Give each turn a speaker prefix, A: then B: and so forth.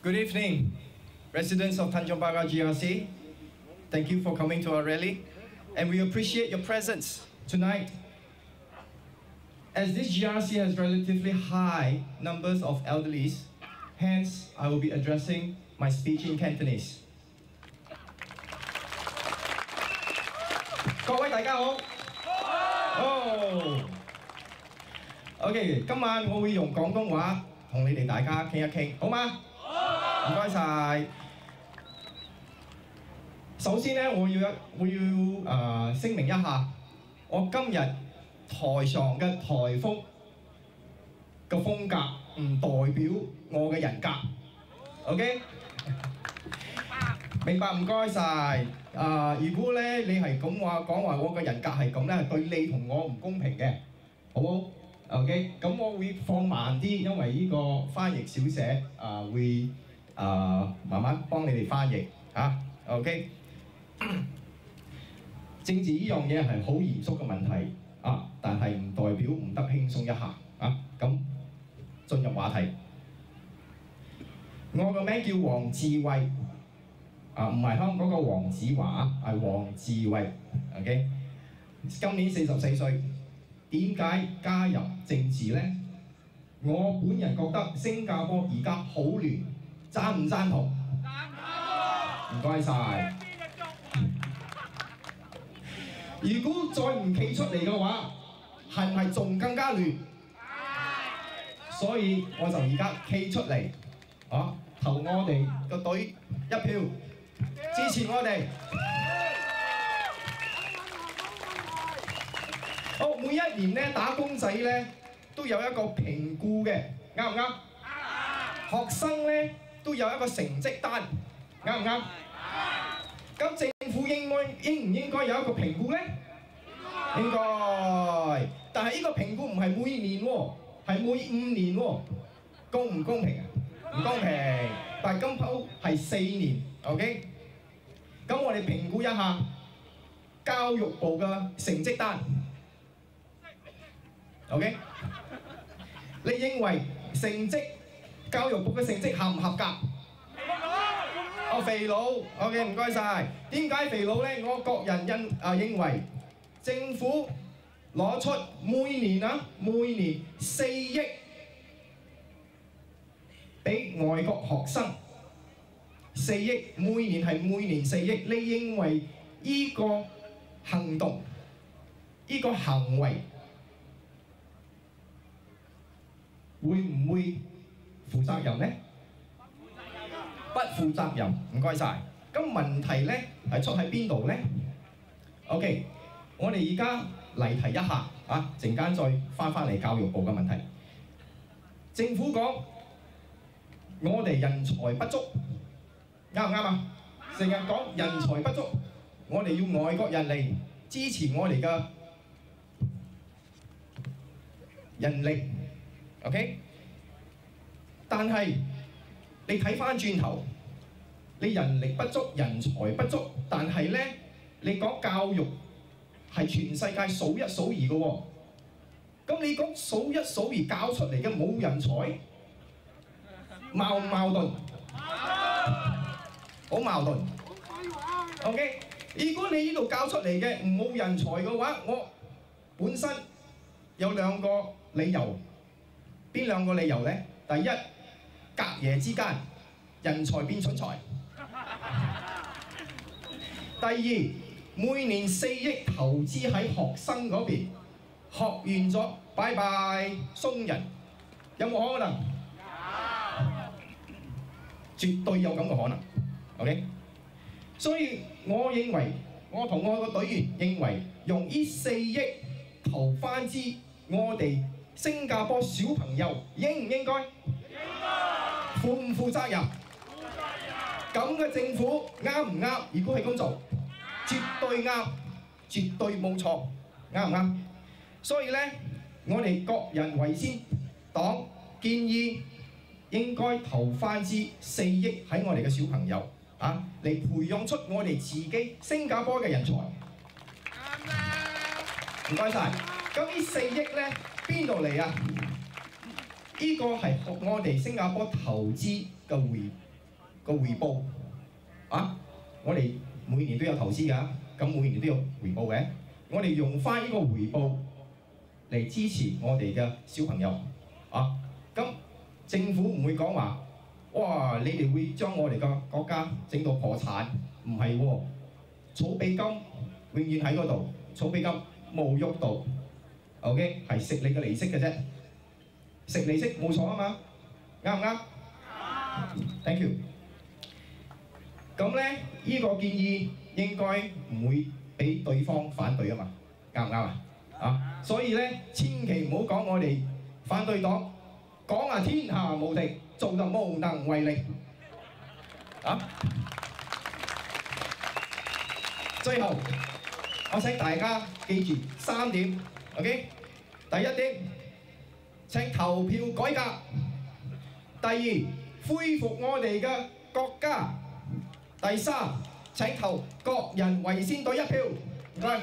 A: Good evening, residents of Tanjong Pagar GRC. Thank you for coming to our rally, and we appreciate your presence tonight. As this GRC has relatively high numbers of elderlies, hence I will be addressing my speech in Cantonese. 各位大家好。OK， 今晚我會用廣東話同你哋大家傾一傾，好嗎？唔該晒。首先咧，我要聲明一下，我今日台上嘅台風嘅風格唔代表我嘅人格 ，OK？ 明白，唔該晒。如果咧你係咁講話我嘅人格係咁咧，係對你同我唔公平嘅，好冇 ？OK？ 咁我會放慢啲，因為呢個翻譯小姐會慢慢幫你哋翻譯嚇 ，OK？ 政治呢樣嘢係好嚴肅嘅問題但係唔代表唔得輕鬆一下咁進入話題。我個名叫黃智慧唔係香港個黃子華係黃智慧 ，OK？ 今年44歲，點解加入政治呢？我本人覺得新加坡而家好亂，贊唔贊同？唔該晒。如果再唔企出嚟嘅話，係咪仲更加亂？所以我就而家企出嚟，投我哋個隊一票，支持我哋。好，每一年咧打工仔咧都有一個評估嘅，啱唔啱？學生咧都有一個成績單，啱唔啱？咁政府應唔應該有一個評估咧？應該，但係呢個評估唔係每年喎，係每5年喎，公唔公平啊？唔公平。但係今鋪係4年 ，OK？ 咁我哋評估一下教育部嘅成績單 ，OK？ 你認為教育部嘅成績合唔合格？肥佬 ，OK， 唔該晒。點解肥佬咧？我個人認為政府攞出每年4億俾外國學生，4億每年4億。你認為呢個行動、呢個行為會唔會負責任呢？不負責任，唔該晒。咁問題咧係出喺邊度咧 ？OK， 我哋而家嚟提一下陣間再翻嚟教育部嘅問題。政府講我哋人才不足，啱唔啱啊？成日講人才不足，我哋要外國人嚟支持我哋嘅人力 ，OK？ 但係你睇翻轉頭，你人力不足、人才不足，但係咧，你講教育係全世界數一數二嘅喎。咁你講數一數二教出嚟嘅冇人才，矛唔矛盾？好矛盾。OK， 如果你呢度教出嚟嘅冇人才嘅話，我本身有2個理由。邊2個理由咧？第一，隔夜之間人才變蠢才。第二，每年4億投資喺學生嗰邊，學完咗拜拜鬆人，有冇可能？絕對有咁嘅可能。OK， 所以我認為，我同我個隊員認為，用呢4億投翻支我哋新加坡小朋友，應唔應該？負唔負責任？咁嘅政府啱唔啱？如果係咁做，絕對啱，絕對冇錯，啱唔啱？所以咧，我哋各人為先，黨建議應該投翻支4億喺我哋嘅小朋友嚟培養出我哋自己新加坡嘅人才。唔該晒。咁呢4億咧邊度嚟啊？呢個係我哋新加坡投資嘅個回報啊！我哋每年都有投資㗎，咁每年都有回報嘅。我哋用翻呢個回報嚟支持我哋嘅小朋友啊！咁政府唔會講話，哇！你哋會將我哋嘅國家整到破產，唔係喎。儲備金永遠喺嗰度，儲備金冇喐到 ，OK 係食你嘅利息嘅啫，食利息冇錯啊嘛，啱唔啱？Thank you。咁咧，呢個建議應該唔會俾對方反對啊嘛，啱唔啱啊？啊，所以咧，千祈唔好講我哋反對黨講啊天下無敵，做就無能為力啊！最後，我請大家記住3點 ，OK？ 第一點，請投票改革；第二，恢復我哋嘅國家；第三，請投各人為先隊1票。唔該。